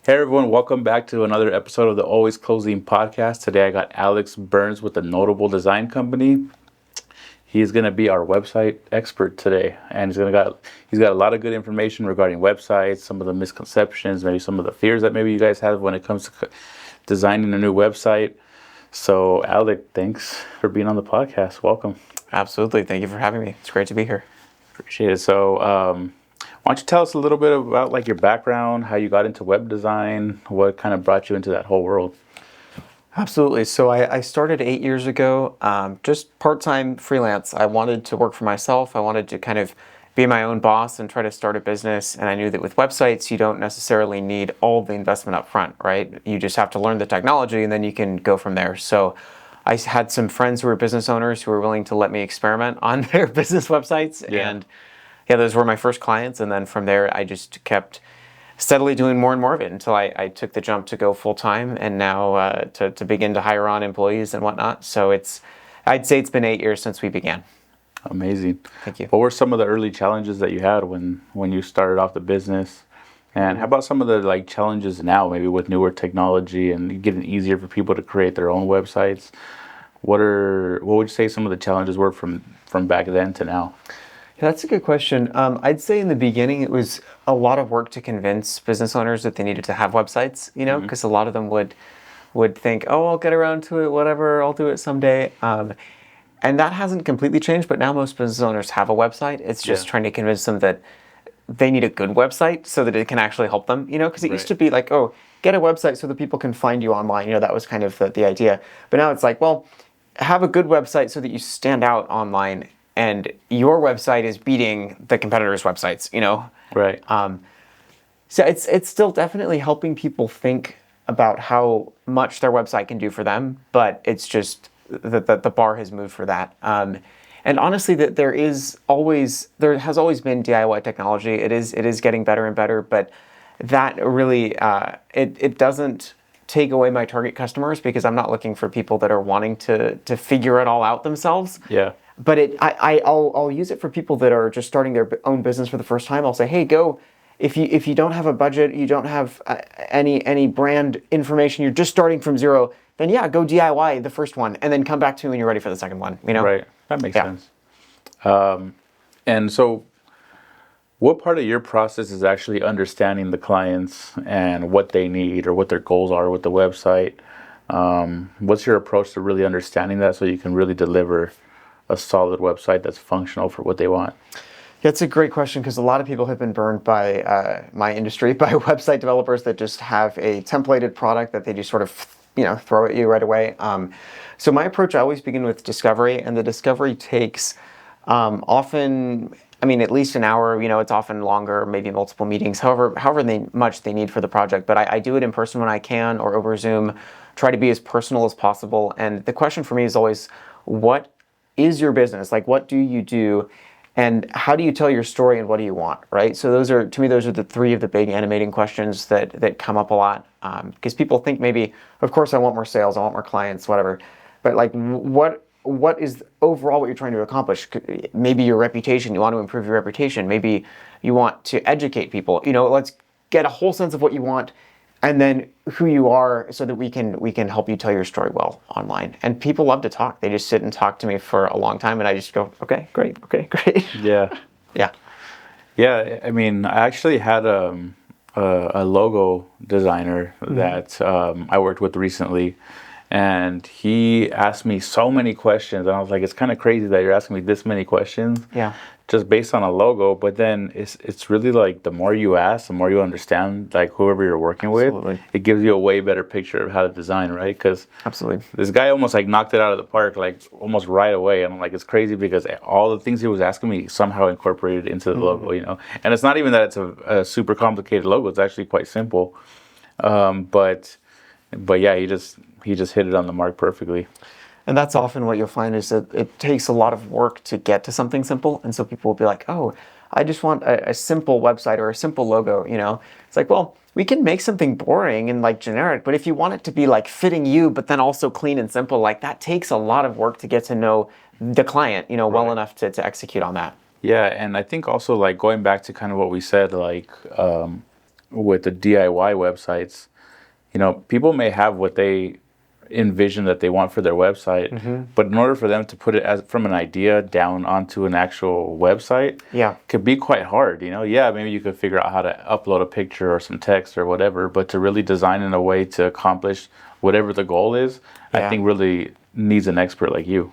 Hey everyone, welcome back to another episode of the Always Closing podcast. Today I got Alex Burns with the Notable Design Company. He's going to be our website expert today, and he's got a lot of good information regarding websites, some of the misconceptions, maybe some of the fears that maybe you guys have when it comes to designing a new website. So Alec, thanks for being on the podcast. Welcome. Absolutely. Thank you for having me. It's great to be here. Appreciate it. So, why don't you tell us a little bit about like your background, how you got into web design, what kind of brought you into that whole world? Absolutely. So I started 8 years ago, just part-time freelance. I wanted to work for myself. I wanted to kind of be my own boss and try to start a business. And I knew that with websites, you don't necessarily need all the investment up front, right? You just have to learn the technology and then you can go from there. So I had some friends who were business owners who were willing to let me experiment on their business websites. Yeah. And yeah, those were my first clients. And then from there, I just kept steadily doing more and more of it until I took the jump to go full time and now to begin to hire on employees and whatnot. So I'd say it's been 8 years since we began. Amazing. Thank you. What were some of the early challenges that you had when you started off the business? And how about some of the like challenges now, maybe with newer technology and getting easier for people to create their own websites? What would you say some of the challenges were from back then to now? Yeah, that's a good question. I'd say in the beginning it was a lot of work to convince business owners that they needed to have websites, because a lot of them would think, oh, I'll get around to it, whatever, I'll do it someday. And that hasn't completely changed, but now most business owners have a website. It's just trying to convince them that they need a good website so that it can actually help them, because it used to be like, oh, get a website so that people can find you online. That was kind of the idea. But now it's like, well, have a good website so that you stand out online and your website is beating the competitors' websites, Right. So it's still definitely helping people think about how much their website can do for them, but it's just that the bar has moved for that. And honestly, that there has always been DIY technology. It is getting better and better, but that really it doesn't take away my target customers because I'm not looking for people that are wanting to figure it all out themselves. Yeah. But I'll use it for people that are just starting their own business for the first time. I'll say, hey, go. If you don't have a budget, you don't have any brand information, you're just starting from zero, then yeah, go DIY the first one and then come back to me when you're ready for the second one. Right. That makes sense. And so what part of your process is actually understanding the clients and what they need or what their goals are with the website? What's your approach to really understanding that so you can really deliver a solid website that's functional for what they want? Yeah, it's a great question because a lot of people have been burned by my industry, by website developers that just have a templated product that they just sort of throw at you right away. So my approach, I always begin with discovery, and the discovery takes often, at least an hour. It's often longer, maybe multiple meetings, however much they need for the project. But I do it in person when I can or over Zoom, try to be as personal as possible. And the question for me is always, what is your business? Like, what do you do? And how do you tell your story and what do you want, right? So those are the three of the big animating questions that come up a lot. Because people think maybe, of course, I want more sales, I want more clients, whatever. But like, what is overall what you're trying to accomplish? Maybe your reputation, you want to improve your reputation. Maybe you want to educate people. Let's get a whole sense of what you want and then who you are so that we can help you tell your story well online. And people love to talk. They just sit and talk to me for a long time and I just go, okay, great. Yeah. Yeah. Yeah. I actually had a logo designer that I worked with recently, and he asked me so many questions, and I was like, it's kind of crazy that you're asking me this many questions. Yeah. Just based on a logo. But then it's really like the more you ask, the more you understand like whoever you're working with. Absolutely. It gives you a way better picture of how to design, right? Because Absolutely. this guy almost like knocked it out of the park like almost right away, and I'm like, it's crazy because all the things he was asking me somehow incorporated into the logo, And it's not even that it's a super complicated logo; it's actually quite simple. But yeah, he just hit it on the mark perfectly. And that's often what you'll find is that it takes a lot of work to get to something simple. And so people will be like, oh, I just want a simple website or a simple logo, It's like, well, we can make something boring and like generic, but if you want it to be like fitting you, but then also clean and simple, like that takes a lot of work to get to know the client, well enough to execute on that. Yeah, and I think also like going back to kind of what we said, like with the DIY websites, people may have what they envision that they want for their website, but in order for them to put it as from an idea down onto an actual website, Yeah. could be quite hard. Yeah, maybe you could figure out how to upload a picture or some text or whatever, but to really design in a way to accomplish whatever the goal is, I think really needs an expert like you.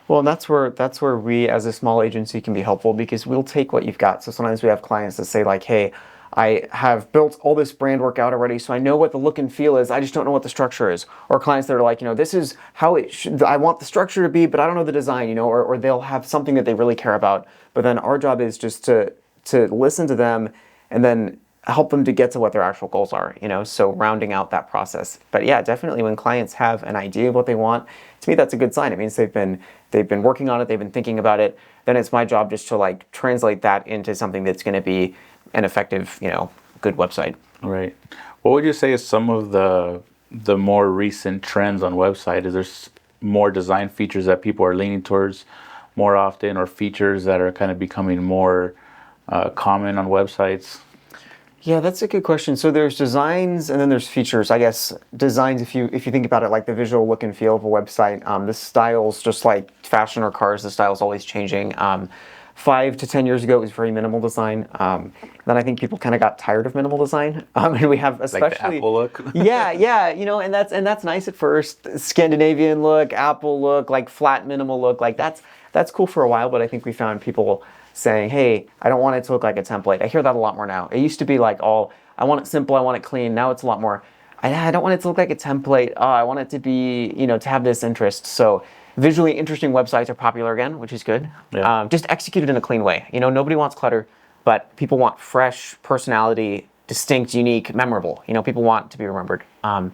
Well, and that's where we as a small agency can be helpful, because we'll take what you've got. So sometimes we have clients that say like, hey, I have built all this brand work out already, so I know what the look and feel is. I just don't know what the structure is. Or clients that are like, this is how it should, I want the structure to be, but I don't know the design, or they'll have something that they really care about. But then our job is just to listen to them and then help them to get to what their actual goals are, so rounding out that process. But yeah, definitely when clients have an idea of what they want, to me that's a good sign. It means they've been working on it, they've been thinking about it. Then it's my job just to like translate that into something that's going to be an effective, good website. Right. What would you say is some of the more recent trends on website? Is there more design features that people are leaning towards more often, or features that are kind of becoming more common on websites? Yeah, that's a good question. So there's designs and then there's features. I guess designs, if you think about it, like the visual look and feel of a website, the styles, just like fashion or cars, the style's always changing. 5 to 10 years ago, it was very minimal design. Then I think people kind of got tired of minimal design, and we have especially like the Apple look. yeah, and that's nice at first. Scandinavian look, Apple look, like flat minimal look, like that's cool for a while. But I think we found people saying, hey, I don't want it to look like a template. I hear that a lot more now. It used to be like I want it simple, I want it clean. Now it's a lot more, I don't want it to look like a template. I want it to be, to have this interest. So visually interesting websites are popular again, which is good. Yeah. Just executed in a clean way. Nobody wants clutter, but people want fresh personality, distinct, unique, memorable. People want to be remembered. But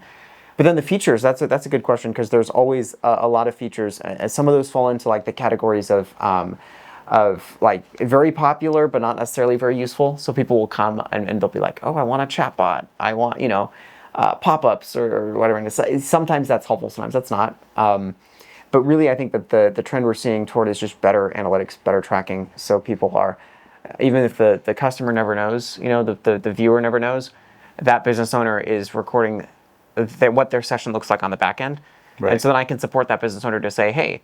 then the features, that's a good question, because there's always a lot of features. Some of those fall into like the categories of like very popular but not necessarily very useful. So people will come and they'll be like, oh, I want a chatbot. I want, pop-ups or whatever. And sometimes that's helpful, sometimes that's not. But really, I think that the trend we're seeing toward is just better analytics, better tracking. So people are, even if the customer never knows, the viewer never knows, that business owner is recording what their session looks like on the back end. Right. And so then I can support that business owner to say, hey,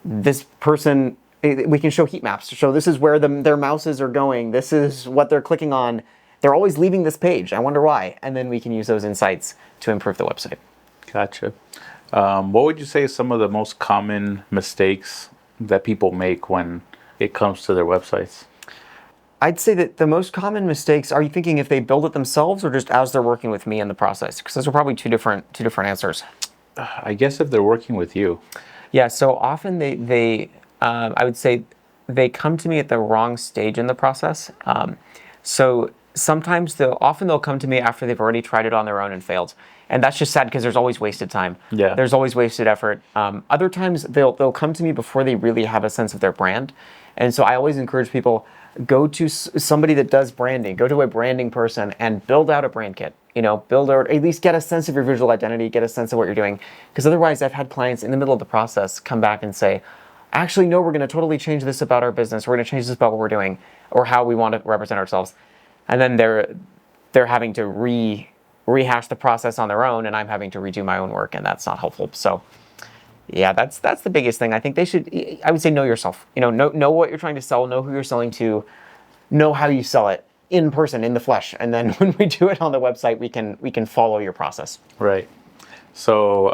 this person, we can show heat maps to show this is where their mouses are going. This is what they're clicking on. They're always leaving this page. I wonder why. And then we can use those insights to improve the website. Gotcha. What would you say is some of the most common mistakes that people make when it comes to their websites? I'd say that the most common mistakes, are you thinking if they build it themselves or just as they're working with me in the process? Because those are probably two different answers. I guess if they're working with you. Yeah, so often they I would say they come to me at the wrong stage in the process. So sometimes they'll come to me after they've already tried it on their own and failed. And that's just sad, because there's always wasted time. Yeah. There's always wasted effort. Other times they'll come to me before they really have a sense of their brand. And so I always encourage people, go to somebody that does branding, go to a branding person and build out a brand kit. Build or at least get a sense of your visual identity, get a sense of what you're doing. Because otherwise I've had clients in the middle of the process come back and say, actually, no, we're going to totally change this about our business. We're going to change this about what we're doing or how we want to represent ourselves. And then they're having to rehash the process on their own, and I'm having to redo my own work, and that's not helpful. So yeah, that's the biggest thing. I think they should, I would say, know yourself. Know what you're trying to sell, know who you're selling to, know how you sell it in person, in the flesh. And then when we do it on the website, we can follow your process. Right. So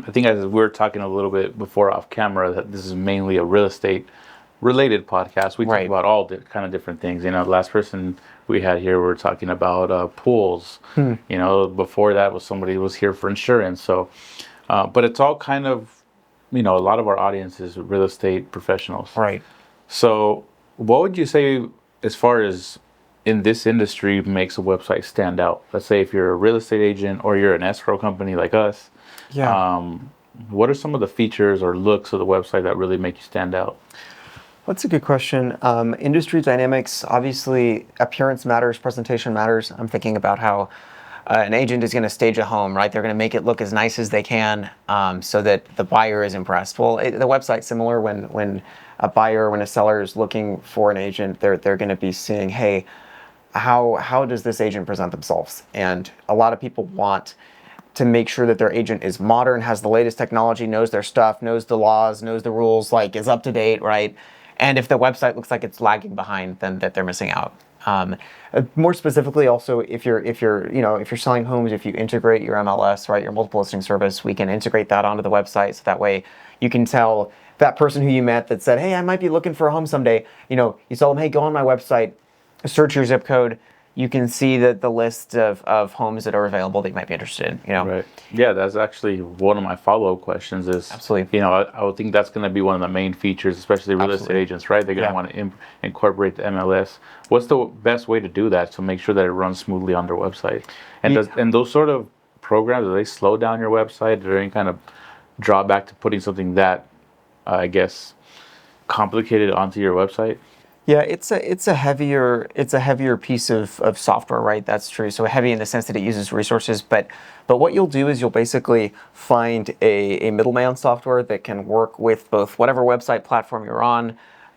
I think, as we were talking a little bit before off camera, that this is mainly a real estate related podcast. We talk about all kind of different things. The last person we had here, we were talking about pools. Before that was somebody who was here for insurance. So, but it's all kind of, a lot of our audience is real estate professionals. Right. So what would you say, as far as in this industry, makes a website stand out? Let's say if you're a real estate agent or you're an escrow company like us. Yeah. What are some of the features or looks of the website that really make you stand out? That's a good question. Industry dynamics, obviously, appearance matters, presentation matters. I'm thinking about how an agent is going to stage a home, right? They're going to make it look as nice as they can, so that the buyer is impressed. Well, the website's similar. When a buyer, when a seller is looking for an agent, they're going to be seeing, hey, how does this agent present themselves? And a lot of people want to make sure that their agent is modern, has the latest technology, knows their stuff, knows the laws, knows the rules, like is up to date, right? And if the website looks like it's lagging behind, then that they're missing out. More specifically, also, if you're selling homes, if you integrate your MLS, right, your multiple listing service, we can integrate that onto the website, so that way you can tell that person who you met that said, hey, I might be looking for a home someday. You tell them, hey, go on my website, search your zip code. You can see the list of homes that are available that you might be interested in. Right. Yeah, that's actually one of my follow-up questions is, Absolutely. I would think that's going to be one of the main features, especially real estate agents, right? They're going to want to incorporate the MLS. What's the best way to do that to make sure that it runs smoothly on their website? And and those sort of programs, do they slow down your website? Is there any kind of drawback to putting something that, I guess, complicated onto your website? Yeah, it's a heavier piece of software, right? That's true. So heavy in the sense that it uses resources, but what you'll do is you'll basically find a middleman software that can work with both whatever website platform you're on,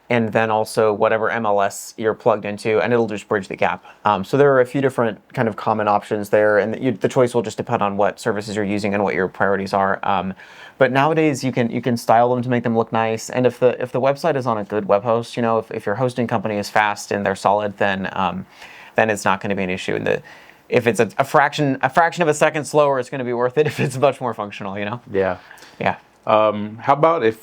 and then also whatever MLS you're plugged into, and it'll just bridge the gap. So there are a few different kind of common options there, and the choice will just depend on what services you're using and what your priorities are. But nowadays you can style them to make them look nice, and if the website is on a good web host, if your hosting company is fast and they're solid, then it's not going to be an issue. And if it's a fraction of a second slower, it's going to be worth it if it's much more functional. Yeah. Yeah. How about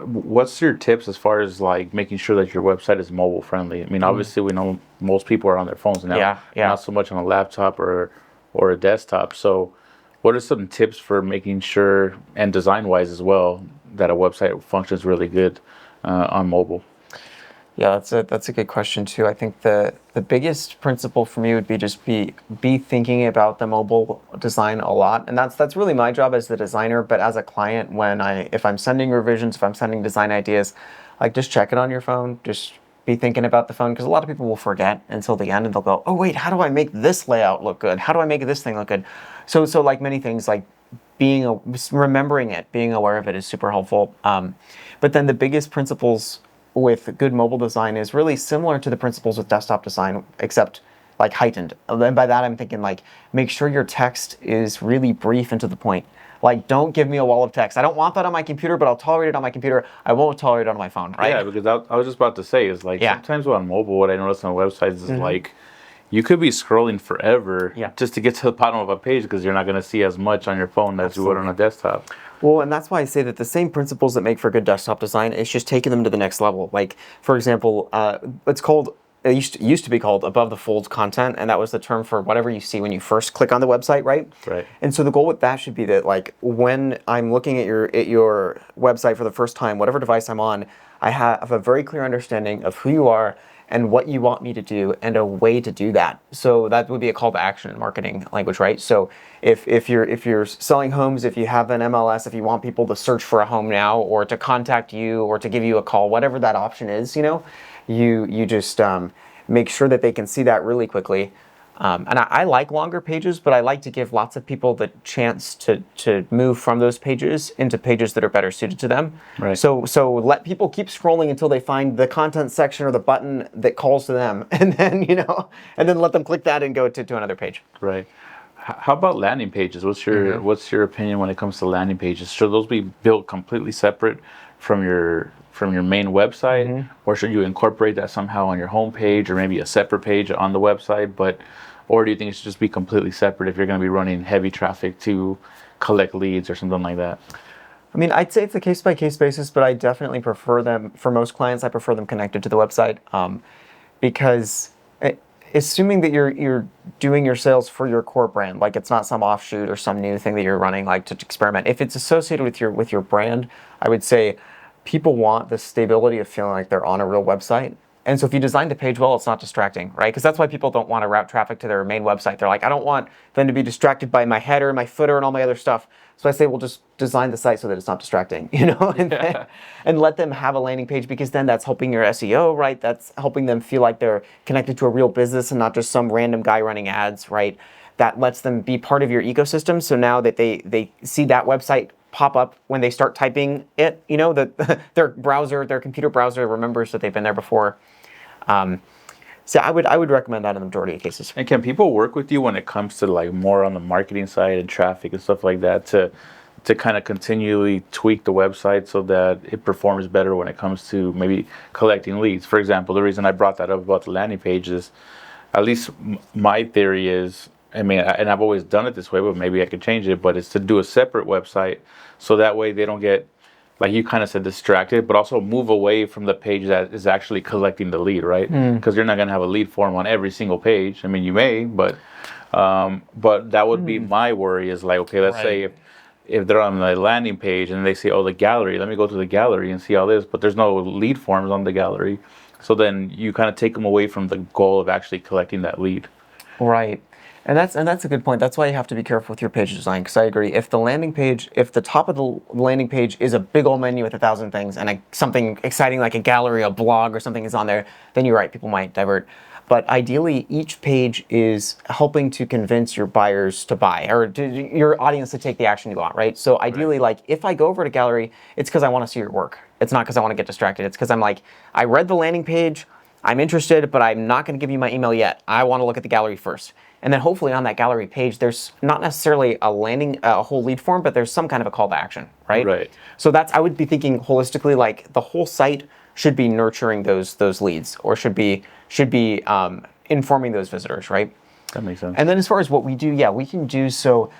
what's your tips as far as like making sure that your website is mobile friendly? I mean, obviously we know most people are on their phones now, not so much on a laptop or a desktop. So what are some tips for making sure, and design wise as well, that a website functions really good on mobile? Yeah, that's a good question too. I think the biggest principle for me would be just be thinking about the mobile design a lot, and that's really my job as the designer. But as a client, if I'm sending revisions, if I'm sending design ideas, like just check it on your phone. Just be thinking about the phone, because a lot of people will forget until the end, and they'll go, oh wait, how do I make this layout look good? How do I make this thing look good? So like many things, like remembering it, being aware of it is super helpful. But then the biggest principles with good mobile design is really similar to the principles with desktop design, except like heightened. And by that I'm thinking like make sure your text is really brief and to the point. Like, don't give me a wall of text. I don't want that on my computer, but I'll tolerate it on my computer. I won't tolerate it on my phone, right? Yeah, because I was just about to say is like sometimes on mobile, what I notice on websites is like you could be scrolling forever just to get to the bottom of a page, because you're not going to see as much on your phone as you would on a desktop. Well, and that's why I say that the same principles that make for good desktop design is just taking them to the next level. Like, for example, it used to be called above the fold content, and that was the term for whatever you see when you first click on the website, right? Right. And so the goal with that should be that, like, when I'm looking at your website for the first time, whatever device I'm on, I have a very clear understanding of who you are and what you want me to do, and a way to do that. So that would be a call to action in marketing language, right? So if you're selling homes, if you have an MLS, if you want people to search for a home now, or to contact you, or to give you a call, whatever that option is, you just make sure that they can see that really quickly. And I like longer pages, but I like to give lots of people the chance to move from those pages into pages that are better suited to them. Right. So let people keep scrolling until they find the content section or the button that calls to them, and then let them click that and go to another page. Right. How about landing pages? What's your opinion when it comes to landing pages? Should those be built completely separate from your main website, or should you incorporate that somehow on your homepage, or maybe a separate page on the website? Or do you think it should just be completely separate if you're going to be running heavy traffic to collect leads or something like that? I mean, I'd say it's a case-by-case basis, but I definitely prefer them, for most clients, I prefer them connected to the website, because assuming that you're doing your sales for your core brand, like it's not some offshoot or some new thing that you're running, like to experiment. If it's associated with your brand, I would say people want the stability of feeling like they're on a real website. And so if you design the page well, it's not distracting, right? Because that's why people don't want to route traffic to their main website. They're like, I don't want them to be distracted by my header, my footer, and all my other stuff. So I say, well, just design the site so that it's not distracting, and let them have a landing page, because then that's helping your SEO, right? That's helping them feel like they're connected to a real business and not just some random guy running ads, right? That lets them be part of your ecosystem. So now that they see that website pop up when they start typing it, their computer browser remembers that they've been there before. So I would recommend that in the majority of cases. And can people work with you when it comes to like more on the marketing side and traffic and stuff like that to kind of continually tweak the website so that it performs better when it comes to maybe collecting leads? For example, the reason I brought that up about the landing page is, at least my theory is, I mean, and I've always done it this way, but maybe I could change it, but it's to do a separate website so that way they don't get, like you kind of said, distracted, but also move away from the page that is actually collecting the lead, right? Because you're not going to have a lead form on every single page. I mean, you may, but that would be my worry is like, okay, let's say if they're on the landing page and they say, oh, the gallery, let me go to the gallery and see all this, but there's no lead forms on the gallery. So then you kind of take them away from the goal of actually collecting that lead. Right. And that's a good point. That's why you have to be careful with your page design, because I agree. If the top of the landing page is a big old menu with 1,000 things and something exciting like a gallery, a blog, or something is on there, then you're right, people might divert. But ideally, each page is helping to convince your buyers to buy, or your audience to take the action you want, right? So ideally, like if I go over to gallery, it's because I want to see your work. It's not because I want to get distracted. It's because I'm like, I read the landing page, I'm interested, but I'm not going to give you my email yet. I want to look at the gallery first. And then hopefully on that gallery page, there's not necessarily a whole lead form, but there's some kind of a call to action, right? Right. So I would be thinking holistically, like the whole site should be nurturing those leads, or should be informing those visitors, right? That makes sense. And then as far as what we do, yeah, we can do so.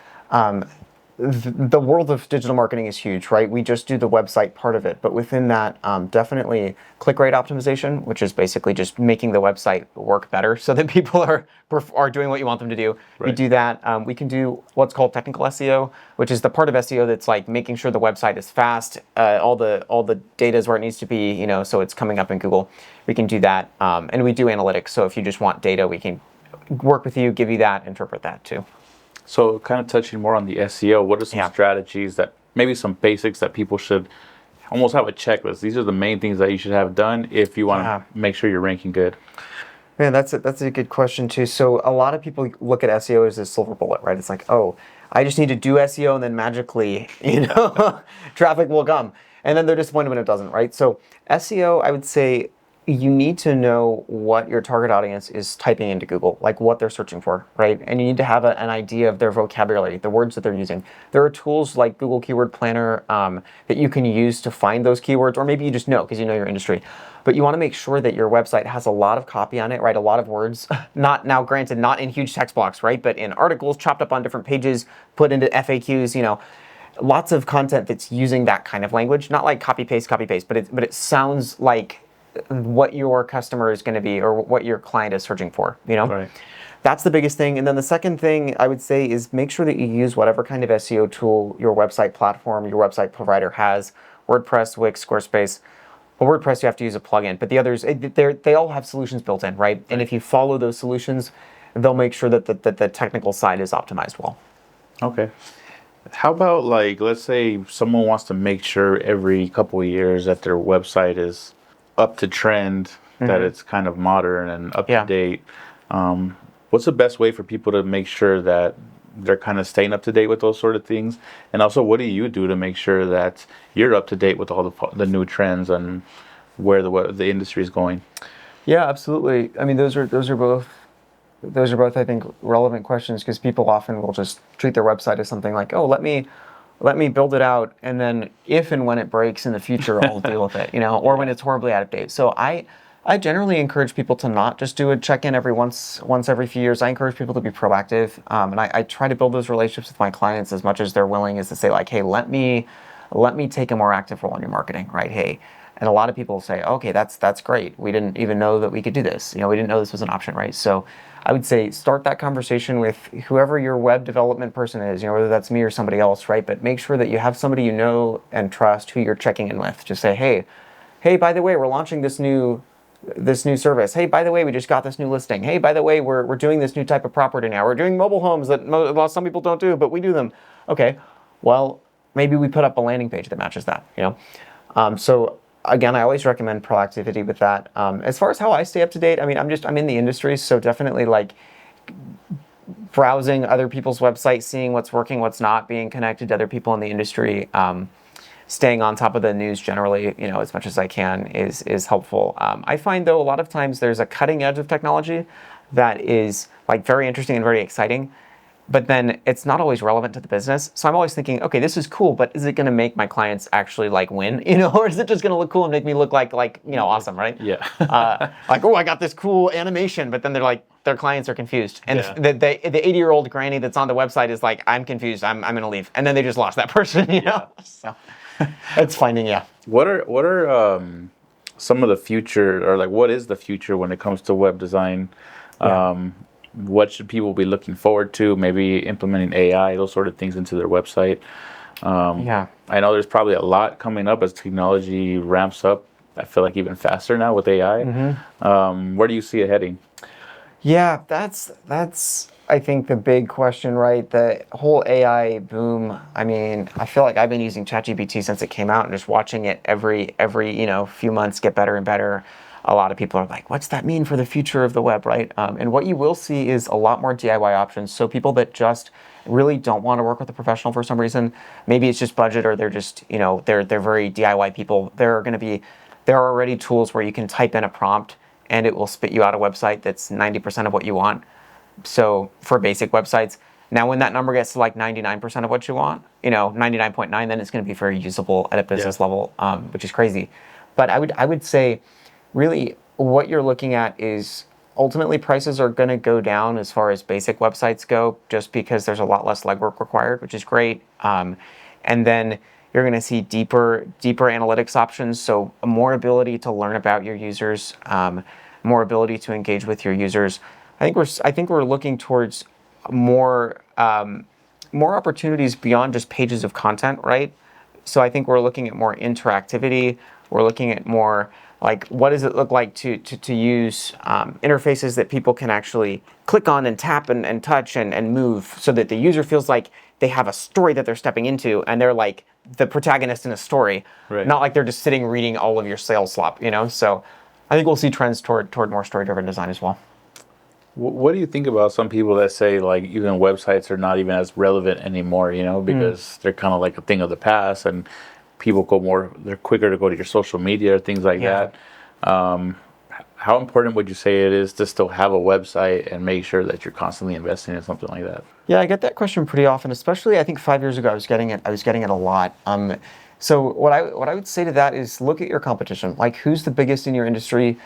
The world of digital marketing is huge, right? We just do the website part of it, but within that, definitely click rate optimization, which is basically just making the website work better so that people are doing what you want them to do. Right. We do that. We can do what's called technical SEO, which is the part of SEO that's like making sure the website is fast, all the data is where it needs to be, so it's coming up in Google. We can do that, and we do analytics. So if you just want data, we can work with you, give you that, interpret that too. So kind of touching more on the SEO, what are some strategies that maybe some basics that people should almost have a checklist? These are the main things that you should have done if you want to make sure you're ranking good. Man, that's a good question too. So a lot of people look at SEO as a silver bullet, right? It's like, oh, I just need to do SEO and then magically, traffic will come. And then they're disappointed when it doesn't, right? So SEO, I would say, you need to know what your target audience is typing into Google, like what they're searching for, right? And you need to have an idea of their vocabulary, the words that they're using. There are tools like Google Keyword Planner that you can use to find those keywords, or maybe you just know because you know your industry. But you want to make sure that your website has a lot of copy on it, right? A lot of words. Now, granted, not in huge text blocks, right? But in articles chopped up on different pages, put into FAQs, lots of content that's using that kind of language. Not like copy paste, but it sounds like what your customer is going to be, or what your client is searching for, Right. That's the biggest thing. And then the second thing I would say is make sure that you use whatever kind of SEO tool your website platform, your website provider has. WordPress, Wix, Squarespace. Well, WordPress, you have to use a plugin, but the others, they all have solutions built in, right? And if you follow those solutions, they'll make sure that the technical side is optimized well. Okay. How about, like, let's say someone wants to make sure every couple of years that their website is up to trend, that it's kind of modern and up to date. What's the best way for people to make sure that they're kind of staying up to date with those sort of things? And also, what do you do to make sure that you're up to date with all the new trends and where the industry is going? Yeah, absolutely. I mean, those are both I think relevant questions, because people often will just treat their website as something like, oh, let me build it out, and then if and when it breaks in the future, I'll deal with it, or when it's horribly out of date. So I generally encourage people to not just do a check-in once every few years. I encourage people to be proactive, and I try to build those relationships with my clients as much as they're willing, is to say like, hey, let me take a more active role in your marketing, right? Hey, and a lot of people say, okay, that's great. We didn't even know that we could do this. We didn't know this was an option, right? So I would say start that conversation with whoever your web development person is, whether that's me or somebody else, right? But make sure that you have somebody you know and trust who you're checking in with. Just say, hey, by the way, we're launching this new service. Hey, by the way, we just got this new listing. Hey, by the way, we're doing this new type of property now. We're doing mobile homes that some people don't do, but we do them. Okay, well, maybe we put up a landing page that matches that, So again, I always recommend proactivity with that. As far as how I stay up to date, I mean, I'm in the industry, so definitely like browsing other people's websites, seeing what's working, what's not, being connected to other people in the industry. staying on top of the news generally, as much as I can is helpful. I find though a lot of times there's a cutting edge of technology that is like very interesting and very exciting, but then it's not always relevant to the business. So I'm always thinking, okay, this is cool, but is it going to make my clients actually like win, or is it just going to look cool and make me look like awesome, right? Yeah. Like, oh, I got this cool animation, but then they're like, their clients are confused, and Yeah. the 80-year-old granny that's on the website is like, I'm confused, I'm going to leave, and then they just lost that person, So it's finding, What are some of the future, or like what is the future when it comes to web design? What should people be looking forward to? Maybe implementing AI, those sort of things into their website. I know there's probably a lot coming up as technology ramps up. I feel like even faster now with AI. Where do you see it heading? Yeah, that's I think the big question, right? The whole AI boom. I mean, I feel like I've been using ChatGPT since it came out and just watching it every few months get better and better. A lot of people are like, what's that mean for the future of the web, right? And what you will see is a lot more DIY options. So people that just really don't want to work with a professional for some reason, maybe it's just budget, or they're just, they're very DIY people. There are already tools where you can type in a prompt and it will spit you out a website that's 90% of what you want. So for basic websites, now when that number gets to like 99% of what you want, 99.9, then it's going to be very usable at a business level, which is crazy. But I would say, really, what you're looking at is ultimately prices are going to go down as far as basic websites go, just because there's a lot less legwork required, which is great. And then you're going to see deeper analytics options, so more ability to learn about your users, more ability to engage with your users. I think we're looking towards more opportunities beyond just pages of content, right? So I think we're looking at more interactivity. We're looking at more like, what does it look like to use interfaces that people can actually click on and tap and touch and move, so that the user feels like they have a story that they're stepping into and they're like the protagonist in a story, not like they're just sitting reading all of your sales slop, So I think we'll see trends toward more story-driven design as well. What do you think about some people that say like even websites are not even as relevant anymore, because they're kind of like a thing of the past, and people they're quicker to go to your social media or things like that. How important would you say it is to still have a website and make sure that you're constantly investing in something like that? Yeah, I get that question pretty often, especially I think 5 years ago I was getting it a lot. So what I would say to that is, look at your competition. Like, who's the biggest in your industry,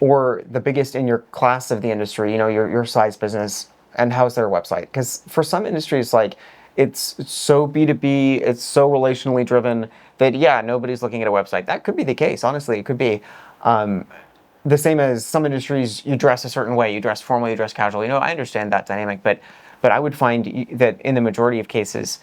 or the biggest in your class of the industry, your size business, and how's their website? Because for some industries, like, it's so B2B, it's so relationally driven that, nobody's looking at a website. That could be the case, honestly. It could be. The same as some industries, you dress a certain way, you dress formal, you dress casual. I understand that dynamic, but I would find that in the majority of cases,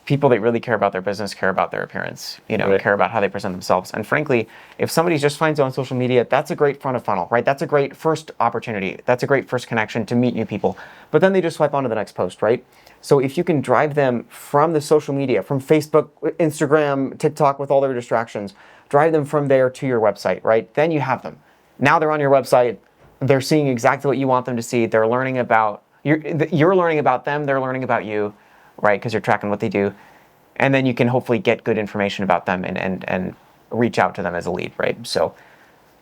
people that really care about their business care about their appearance, care about how they present themselves. And frankly, if somebody just finds you on social media, that's a great front of funnel, right? That's a great first opportunity. That's a great first connection to meet new people. But then they just swipe on to the next post, right? So if you can drive them from the social media, from Facebook, Instagram, TikTok, with all their distractions, drive them from there to your website, right? Then you have them. Now they're on your website. They're seeing exactly what you want them to see. They're learning about, you're learning about them. They're learning about you, right? Because you're tracking what they do. And then you can hopefully get good information about them and reach out to them as a lead, right? So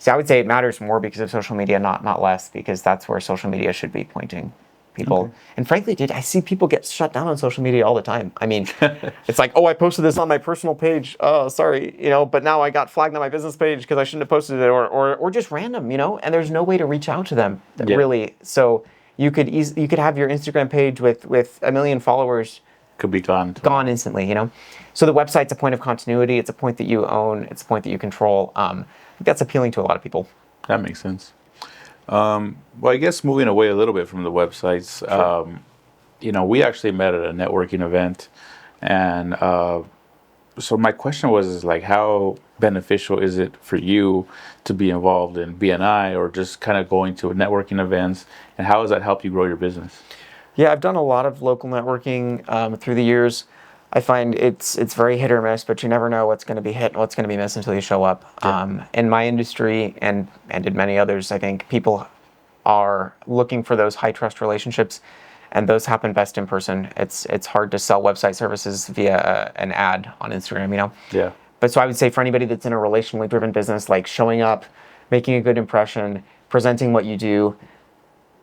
I would say it matters more because of social media, not less, because that's where social media should be pointing people. Okay. And frankly, dude, I see people get shut down on social media all the time. I mean, it's like, oh, I posted this on my personal page. Oh, sorry, but now I got flagged on my business page because I shouldn't have posted it, or just random, and there's no way to reach out to them really. So you could have your Instagram page with 1 million followers could be gone instantly, So the website's a point of continuity. It's a point that you own. It's a point that you control. I think that's appealing to a lot of people. That makes sense. Well, I guess moving away a little bit from the websites, sure. We actually met at a networking event, and so my question is like, how beneficial is it for you to be involved in BNI or just kind of going to networking events, and how has that helped you grow your business? Yeah, I've done a lot of local networking through the years. I find it's very hit or miss, but you never know what's going to be hit and what's going to be missed until you show up. Yeah. In my industry and in many others, I think people are looking for those high trust relationships, and those happen best in person. It's hard to sell website services via an ad on Instagram, Yeah. But so I would say for anybody that's in a relationally driven business, like showing up, making a good impression, presenting what you do,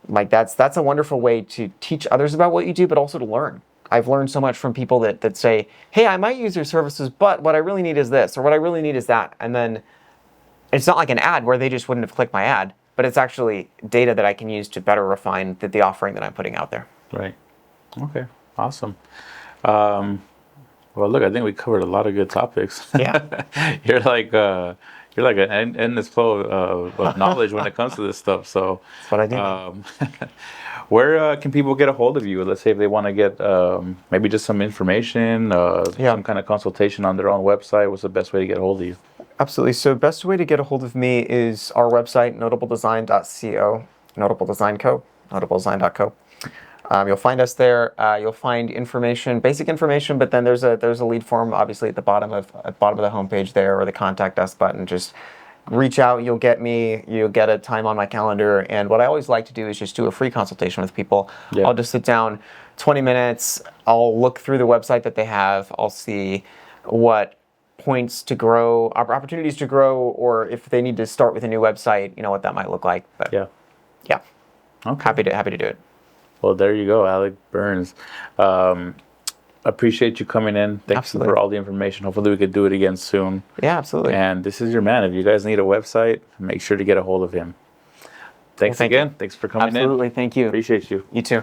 like that's a wonderful way to teach others about what you do, but also to learn. I've learned so much from people that say, hey, I might use your services, but what I really need is this, or what I really need is that. And then it's not like an ad where they just wouldn't have clicked my ad, but it's actually data that I can use to better refine the offering that I'm putting out there. Right. Okay. Awesome. Well, look, I think we covered a lot of good topics. Yeah. You're like an endless flow of knowledge when it comes to this stuff. So That's what I do. where can people get a hold of you? Let's say if they want to get maybe just some information, some kind of consultation on their own website. What's the best way to get a hold of you? Absolutely. So best way to get a hold of me is our website, notabledesign.co, notabledesign.co. You'll find us there. You'll find information, basic information, but then there's a lead form, obviously at the bottom of the homepage there, or the contact us button. Just reach out. You'll get me. You'll get a time on my calendar. And what I always like to do is just do a free consultation with people. Yeah. I'll just sit down, 20 minutes. I'll look through the website that they have. I'll see what points to grow, opportunities to grow, or if they need to start with a new website, what that might look like. But Yeah. Okay. Happy to do it. Well, there you go, Alec Burns. Appreciate you coming in. Thanks Absolutely. for all the information. Hopefully we could do it again soon. Yeah, absolutely. And this is your man. If you guys need a website, make sure to get a hold of him. Thanks again. Thanks for coming in. Absolutely. Thank you. Appreciate you. You too.